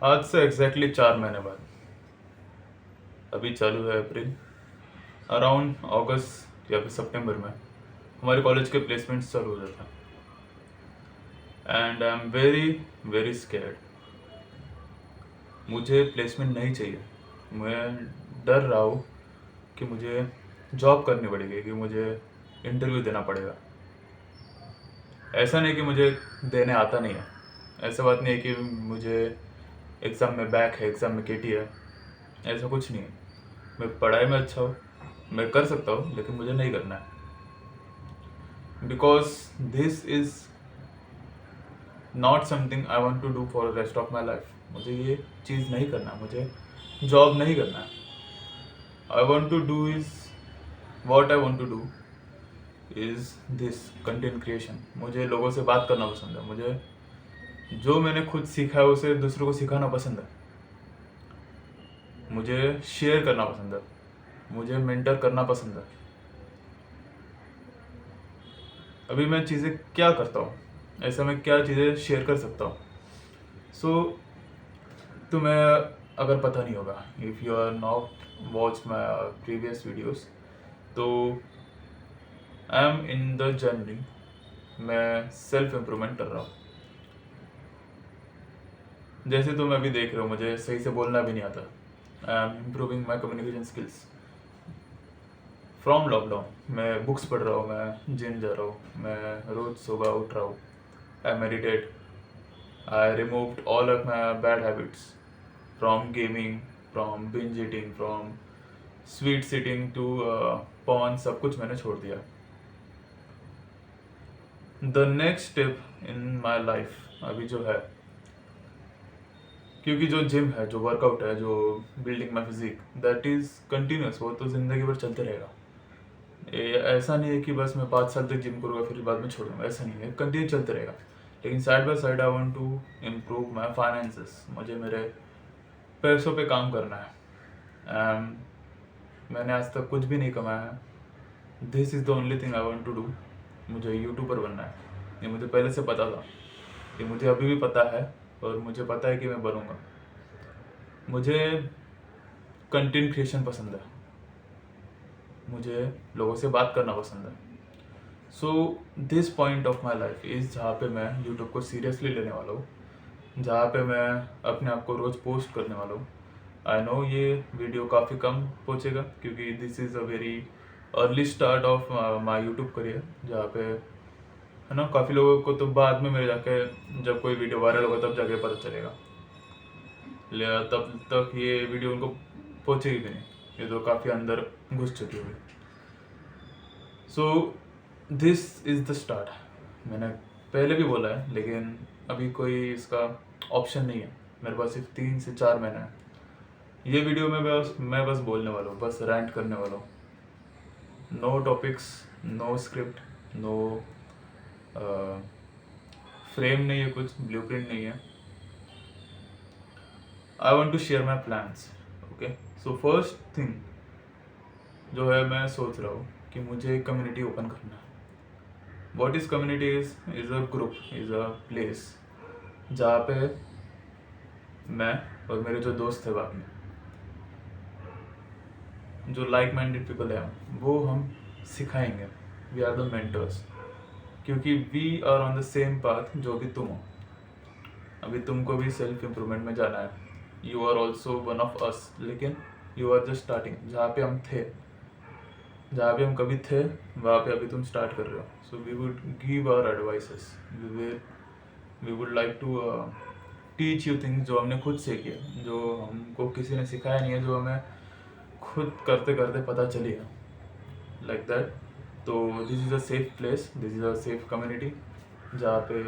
आज से एग्जैक्टली 4 महीने बाद, अभी चालू है अप्रैल, अराउंड अगस्त या फिर सितंबर में हमारे कॉलेज के प्लेसमेंट्स चालू हो जाते हैं and I am very very scared. मुझे प्लेसमेंट नहीं चाहिए। मैं डर रहा हूँ कि मुझे जॉब करनी पड़ेगी, कि मुझे इंटरव्यू देना पड़ेगा। ऐसा नहीं कि मुझे देने आता नहीं है, ऐसा बात नहीं है कि मुझे एग्ज़ाम में बैक है, एग्ज़ाम में केटी है, ऐसा कुछ नहीं है। मैं पढ़ाई में अच्छा हूँ, मैं कर सकता हूँ, लेकिन मुझे नहीं करना है। Because this is not something I want to do for the rest of my life. मुझे ये चीज़ नहीं करना, मुझे जॉब नहीं करना है। I want to do is what I want to do is this content creation. मुझे लोगों से बात करना पसंद है। मुझे जो मैंने खुद सीखा है उसे दूसरों को सिखाना पसंद है। मुझे शेयर करना पसंद है, मुझे मेंटर करना पसंद है। अभी मैं चीज़ें क्या करता हूँ, ऐसा मैं क्या चीज़ें शेयर कर सकता हूँ। सो तुम्हें अगर पता नहीं होगा, if you are not watch my previous videos, तो I am in the journey. मैं सेल्फ इम्प्रूवमेंट कर रहा हूँ। जैसे तुम अभी देख रहे हो, मुझे सही से बोलना भी नहीं आता। I am improving my communication skills from lockdown. मैं बुक्स पढ़ रहा हूँ, मैं जिम जा रहा हूँ, मैं रोज़ सुबह उठ रहा हूँ, I meditate, I removed all of my bad habits from gaming, from binge eating, from sweet sitting to porn. सब कुछ मैंने छोड़ दिया। The next step in my life अभी जो है, क्योंकि जो जिम है, जो वर्कआउट है, जो building my physique, that is continuous. वो तो ज़िंदगी भर चलते रहेगा। ऐसा नहीं है कि बस मैं 5 साल तक जिम करूँगा फिर बाद में छोड़ दूँगा, ऐसा नहीं है, कंटिन्यू चलते रहेगा। लेकिन side by side I want to improve my finances. मुझे मेरे पैसों पे काम करना है। मैंने आज तक कुछ भी नहीं कमाया है। This is the only thing I want to do. मुझे यूट्यूबर बनना है। ये मुझे पहले से पता था, ये मुझे अभी भी पता है, और मुझे पता है कि मैं बनूँगा। मुझे कंटेंट क्रिएशन पसंद है, मुझे लोगों से बात करना पसंद है। So this point of my life is जहाँ पे मैं यूट्यूब को सीरियसली लेने वाला हूँ, जहाँ पे मैं अपने आप को रोज़ पोस्ट करने वाला हूँ। आई नो ये वीडियो काफ़ी कम पहुँचेगा, क्योंकि this is a very early start of my YouTube career, जहाँ पे है ना, काफ़ी लोगों को तो बाद में मेरे जाके, जब कोई वीडियो वायरल होगा तब जाके पता चलेगा, तब तक ये वीडियो उनको पहुँचेगी भी नहीं। ये तो काफ़ी अंदर घुस चुकी होगी। So this is the start. मैंने पहले भी बोला है, लेकिन अभी कोई इसका ऑप्शन नहीं है। मेरे पास सिर्फ 3 से 4 महीने हैं। ये वीडियो में मैं बस बोलने वाला हूँ, बस रैंट करने वाला हूँ। No topics, no script, no frame नहीं है, कुछ ब्लूप्रिंट नहीं है। I want to share my plans. Okay, so first thing जो है, मैं सोच रहा हूँ कि मुझे एक कम्युनिटी ओपन करना है। What is community is a group, is a place जहाँ पे मैं और मेरे जो दोस्त है बाकी, जो लाइक माइंडेड पीपल है, वो हम सिखाएंगे। वी आर द मेंटर्स, क्योंकि we are on the same path जो भी तुम हो। अभी तुमको भी सेल्फ इम्प्रूवमेंट में जाना है। You are also one of us, लेकिन यू आर जस्ट स्टार्टिंग। जहाँ पे हम थे, जहाँ पे हम कभी थे, वहाँ पे अभी तुम स्टार्ट कर रहे हो। So we would give our advices, we would like to teach you things जो हमने खुद सीखी है, जो हमको किसी ने सिखाया नहीं है, जो हमें खुद करते करते पता चली है, लाइक दैट। तो this is a safe place, this is a safe community, जहाँ पे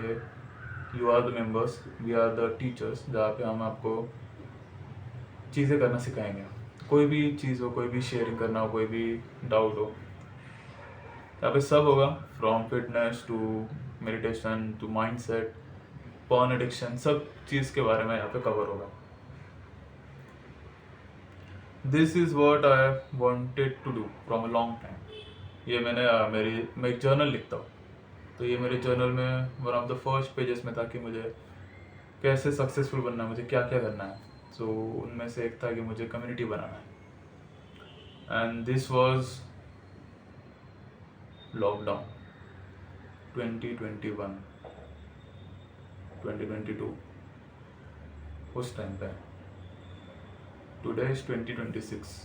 you are the members, we are the teachers, जहाँ पे हम आपको चीज़ें करना सिखाएंगे। कोई भी चीज़ हो, कोई भी शेयरिंग करना हो, कोई भी डाउट हो, यहाँ पे सब होगा। From fitness to meditation to mindset, porn addiction, सब चीज़ के बारे में यहाँ पे कवर होगा। This is what I wanted to do from a long time. ये मैं एक जर्नल लिखता हूँ, तो ये मेरे जर्नल में one of the first pages में था कि मुझे कैसे सक्सेसफुल बनना है, मुझे क्या क्या करना है। सो उनमें से एक था कि मुझे कम्युनिटी बनाना है। एंड दिस वाज लॉकडाउन 2021 2022 उस टाइम पे। टुडे इज 2026,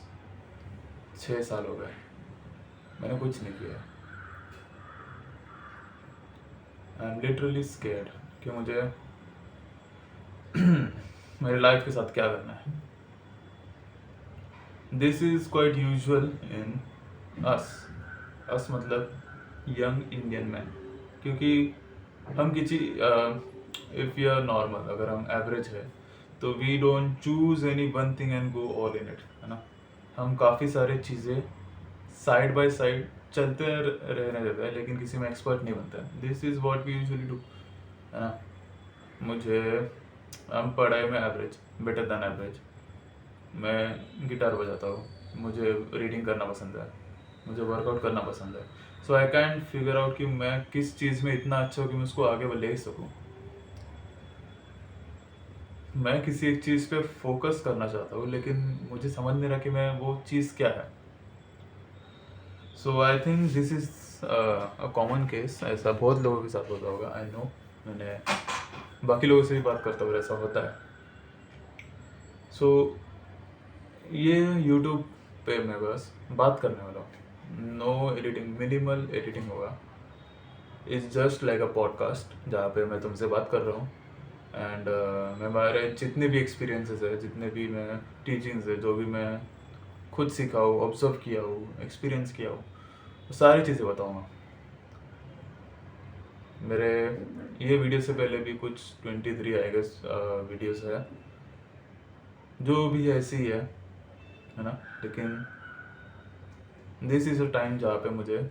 6 साल हो गए, मैंने कुछ नहीं किया। आई एम लिटरली स्केर्ड कि मुझे मेरे लाइफ के साथ क्या करना है। दिस इज क्वाइट यूजुअल इन अस मतलब यंग इंडियन मैन, क्योंकि हम किसी इफ़ यू आर नॉर्मल, अगर हम एवरेज है तो we don't choose any one thing and go all in it, है ना। हम काफ़ी सारे चीज़ें साइड बाय साइड चलते रहने देते हैं, लेकिन किसी में एक्सपर्ट नहीं बनता है। This is what we usually do, है ना। मुझे हम पढ़ाई में एवरेज, बेटर देन एवरेज। मैं गिटार बजाता हूँ, मुझे रीडिंग करना पसंद है, मुझे वर्कआउट करना पसंद है। So I can figure out कि मैं किस चीज़ में इतना अच्छा हूँ कि मैं उसको आगे ले सकूँ। मैं किसी एक चीज़ पे फोकस करना चाहता हूँ, लेकिन मुझे समझ नहीं रहा कि मैं वो चीज़ क्या है। So I think this is a common case, ऐसा बहुत लोगों के साथ होता होगा। आई नो, मैंने बाकी लोगों से भी बात करता हूँ, ऐसा होता है। सो ये यूट्यूब पे मैं बस बात करने वाला हूँ, नो एडिटिंग, मिनिमल एडिटिंग होगा। It's just like a podcast जहाँ पे मैं तुमसे बात कर रहा हूँ। एंड मैं हमारे जितने भी एक्सपीरियंसेस है, जितने भी मैं टीचिंग्स है, जो भी मैं खुद सीखा हूँ, ऑब्जर्व किया हूँ, एक्सपीरियंस किया हूँ, वो सारी चीज़ें बताऊँगा। मेरे ये वीडियो से पहले भी कुछ 23 आई गेस वीडियोस है, जो भी ऐसी ही है ना। लेकिन दिस इज़ अ टाइम जहाँ पे मुझे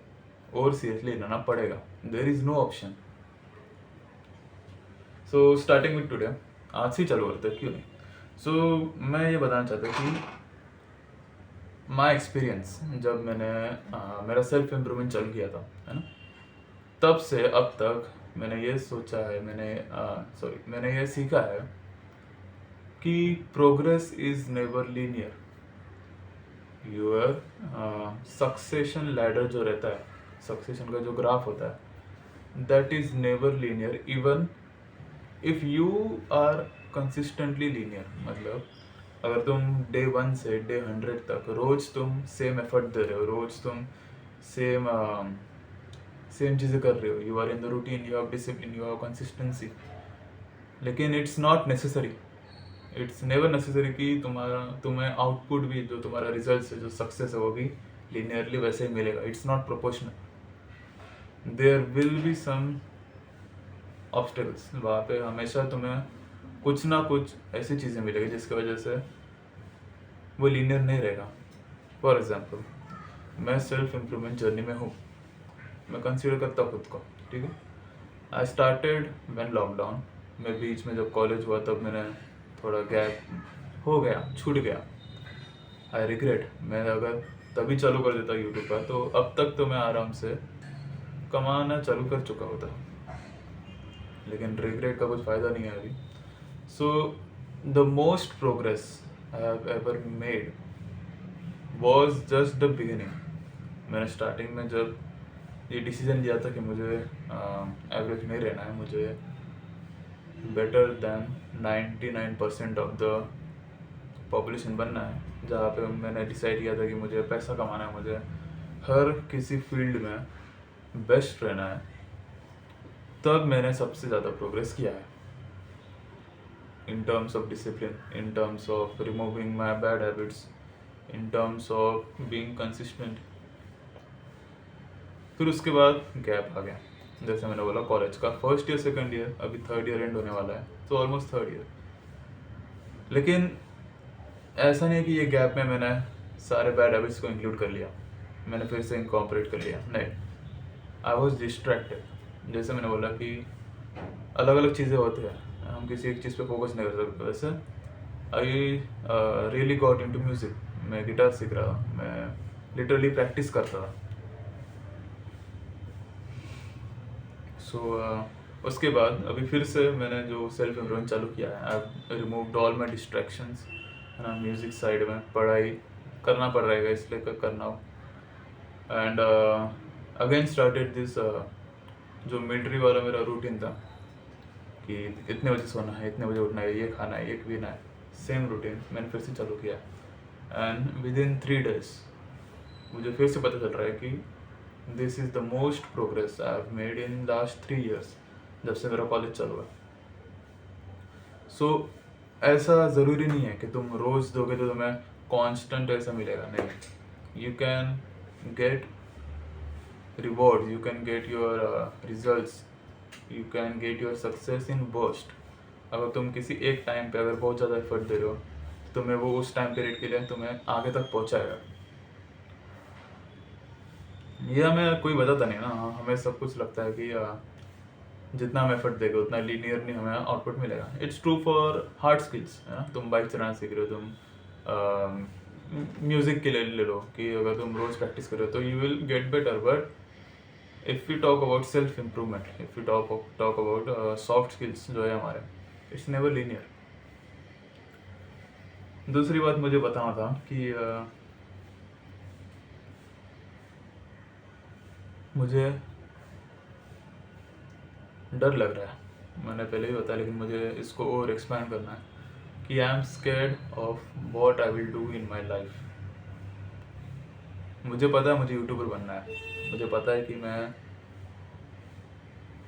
और सीरियसली लेना पड़ेगा, there is no option. So starting with today, आज से चालू करते हैं, क्यों नहीं। सो मैं ये बताना चाहता हूँ कि माई एक्सपीरियंस, जब मैंने मेरा सेल्फ इम्प्रूवमेंट चल किया था, है ना, तब से अब तक मैंने ये सोचा है, मैंने ये सीखा है कि progress is never linear. Your succession ladder जो रहता है, सक्सेशन का जो ग्राफ होता है, that is never linear even if you are consistently linear. मतलब अगर तुम डे 1 से डे 100 तक रोज तुम सेम एफर्ट दे रहे हो, रोज तुम सेम सेम चीज़ें कर रहे हो, you are in the routine, you have discipline, you have consistency, लेकिन it's not necessary, it's never necessary कि तुम्हें आउटपुट भी, जो तुम्हारा रिजल्ट है, जो सक्सेस है, वो भी लीनियरली वैसे ही मिलेगा। It's not proportional, there will be some obstacles. वहाँ पे हमेशा तुम्हें कुछ ना कुछ ऐसी चीज़ें मिलेगी जिसकी वजह से वो लीनियर नहीं रहेगा। फॉर एग्जाम्पल, मैं सेल्फ इम्प्रूवमेंट जर्नी में हूँ, मैं कंसिडर करता हूँ खुद को, ठीक है। आई स्टार्टेड व्हेन लॉकडाउन, मैं बीच में जब कॉलेज हुआ तब मैंने थोड़ा गैप हो गया, छूट गया। आई रिग्रेट, मैं अगर तभी चालू कर देता यूट्यूब पर तो अब तक तो मैं आराम से कमाना चालू कर चुका होता, लेकिन रिग्रेट का कुछ फ़ायदा नहीं है अभी। So the most progress I have ever made was just the beginning. मैंने स्टार्टिंग में जब ये डिसीजन लिया था कि मुझे एवरेज नहीं रहना है, मुझे better than 99% of the population बनना है, जहाँ पे मैंने डिसाइड किया था कि मुझे पैसा कमाना है, मुझे हर किसी फील्ड में बेस्ट रहना है, तब मैंने सबसे ज़्यादा प्रोग्रेस किया है in terms of discipline, in terms of removing my bad habits, in terms of being consistent. फिर उसके बाद गैप आ गया, जैसे मैंने बोला कॉलेज का फर्स्ट ईयर, सेकंड ईयर, अभी थर्ड ईयर एंड होने वाला है, तो ऑलमोस्ट थर्ड ईयर। लेकिन ऐसा नहीं है कि ये गैप में मैंने सारे बैड हैबिट्स को इंक्लूड कर लिया, मैंने फिर से इनकॉर्पोरेट कर लिया, नहीं। I was distracted. जैसे मैंने बोला कि अलग अलग चीज़ें होती हैं, हम किसी एक चीज़ पे फोकस नहीं कर सकते। वैसे I really got into music, मैं गिटार सीख रहा था, मैं लिटरली प्रैक्टिस करता था। सो उसके बाद अभी फिर से मैंने जो सेल्फ इम्प्रूवमेंट चालू किया है, आई रिमूव्ड ऑल माई डिस्ट्रैक्शंस, है ना। म्यूज़िक साइड में पढ़ाई करना पड़ रहेगा, इसलिए करना हो। एंड अगेन स्टार्टेड दिस जो मिलिट्री वाला मेरा रूटीन था कि इतने बजे सोना है, इतने बजे उठना है, ये खाना है, ये पीना है, सेम रूटीन मैंने फिर से चालू किया। एंड विद इन 3 days मुझे फिर से पता चल रहा है कि this is the most progress I have made in last 3 years, जब से मेरा कॉलेज चालू है। सो ऐसा ज़रूरी नहीं है कि तुम रोज़ दोगे तो तुम्हें कांस्टेंट ऐसा मिलेगा, नहीं। You can get reward, you can get your results, you can get your success in burst. अगर तुम किसी एक टाइम पे अगर बहुत ज़्यादा एफर्ट दे रहे हो तो तुम्हें वो उस टाइम पीरियड के लिए तुम्हें आगे तक पहुँचाएगा। ये हमें कोई बताता नहीं ना, हमें सब कुछ लगता है कि जितना हम एफर्ट देगा उतना लीनियर नहीं हमें आउटपुट मिलेगा। It's true for hard skills, है ना। तुम बाइक चलाना सीख रहे हो, तुम म्यूज़िक के लिए ले लो कि अगर तुम रोज़ प्रैक्टिस करो तो you will get better. But if you talk about self improvement, if you talk about soft skills जो है हमारे, इट्स नेवर लीनियर। दूसरी बात मुझे बताना था कि मुझे डर लग रहा है, मैंने पहले ही बताया, लेकिन मुझे इसको और एक्सपैंड करना है कि I am scared of what I will do in my life. मुझे पता है मुझे यूट्यूबर बनना है, मुझे पता है कि मैं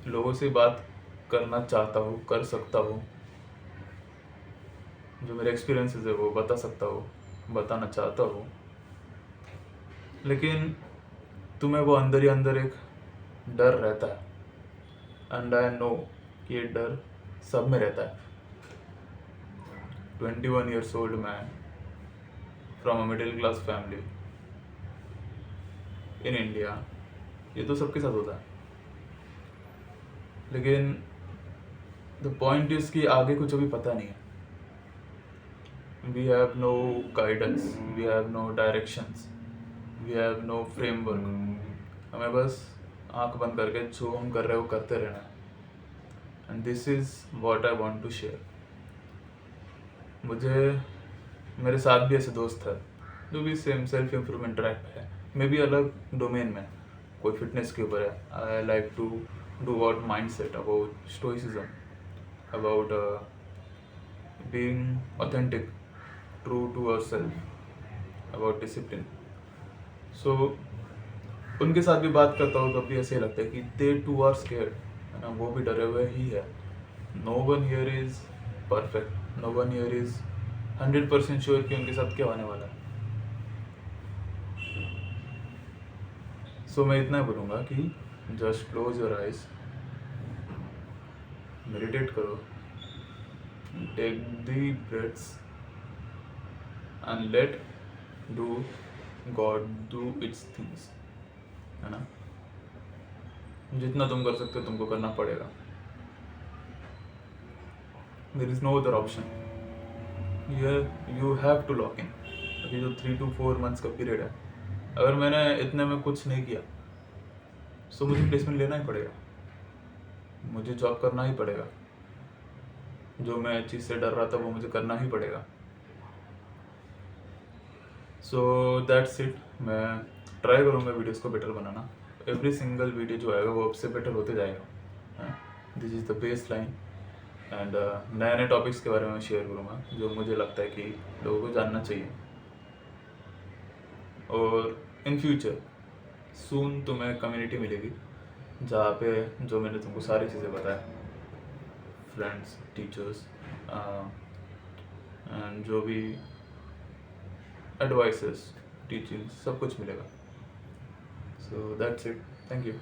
लोगों से बात करना चाहता हूँ, कर सकता हूँ, जो मेरे एक्सपीरियंसेस है वो बता सकता हूँ, बताना चाहता हूँ। लेकिन तुम्हें वो अंदर ही अंदर एक डर रहता है, एंड आई नो कि ये डर सब में रहता है। 21 years old man from a middle class family in India, ये तो सबके साथ होता है। लेकिन द पॉइंट इज कि आगे कुछ अभी पता नहीं है। We have no guidance, we have no directions, we have no framework. हमें बस आंख बंद करके जो हम कर रहे हो करते रहना है। And this is what I want to share. मुझे मेरे साथ भी ऐसे दोस्त है जो भी सेम सेल्फ इम्प्रूवमेंट ट्रैक पे है, मे बी अलग डोमेन में, कोई फिटनेस के ऊपर है। I like to do about mind set, about stoicism, about being authentic, true to our self, about discipline. So उनके साथ भी बात करता हूँ तब भी ऐसे ही लगता है कि दे टू आर स्केर्ड, है ना, वो भी डरे हुए ही है। No one here is perfect, no one here is 100% sure कि उनके साथ क्या होने वाला है। सो मैं इतना बोलूँगा कि just close your eyes, meditate करो, take the breaths and let do God do its things, है ना। जितना तुम कर सकते हो तुमको करना पड़ेगा। There is no other option. You have to lock in. अभी जो 3 to 4 months का पीरियड है, अगर मैंने इतने में कुछ नहीं किया सो मुझे प्लेसमेंट लेना ही पड़ेगा, मुझे जॉब करना ही पड़ेगा। जो मैं चीज़ से डर रहा था वो मुझे करना ही पड़ेगा। So that's it. मैं ट्राई करूँगा वीडियोस को बेटर बनाना। एवरी सिंगल वीडियो जो आएगा वो अब से बेटर होते जाएगा। This is the base line. And नए नए टॉपिक्स के बारे में मैं शेयर करूँगा जो मुझे लगता है कि लोगों को जानना चाहिए। और इन फ्यूचर सून तुम्हें कम्युनिटी मिलेगी जहाँ पे जो मैंने तुमको सारी चीज़ें बताया, फ्रेंड्स, टीचर्स एंड जो भी एडवाइसेस, टीचिंग, सब कुछ मिलेगा। So that's it. Thank you.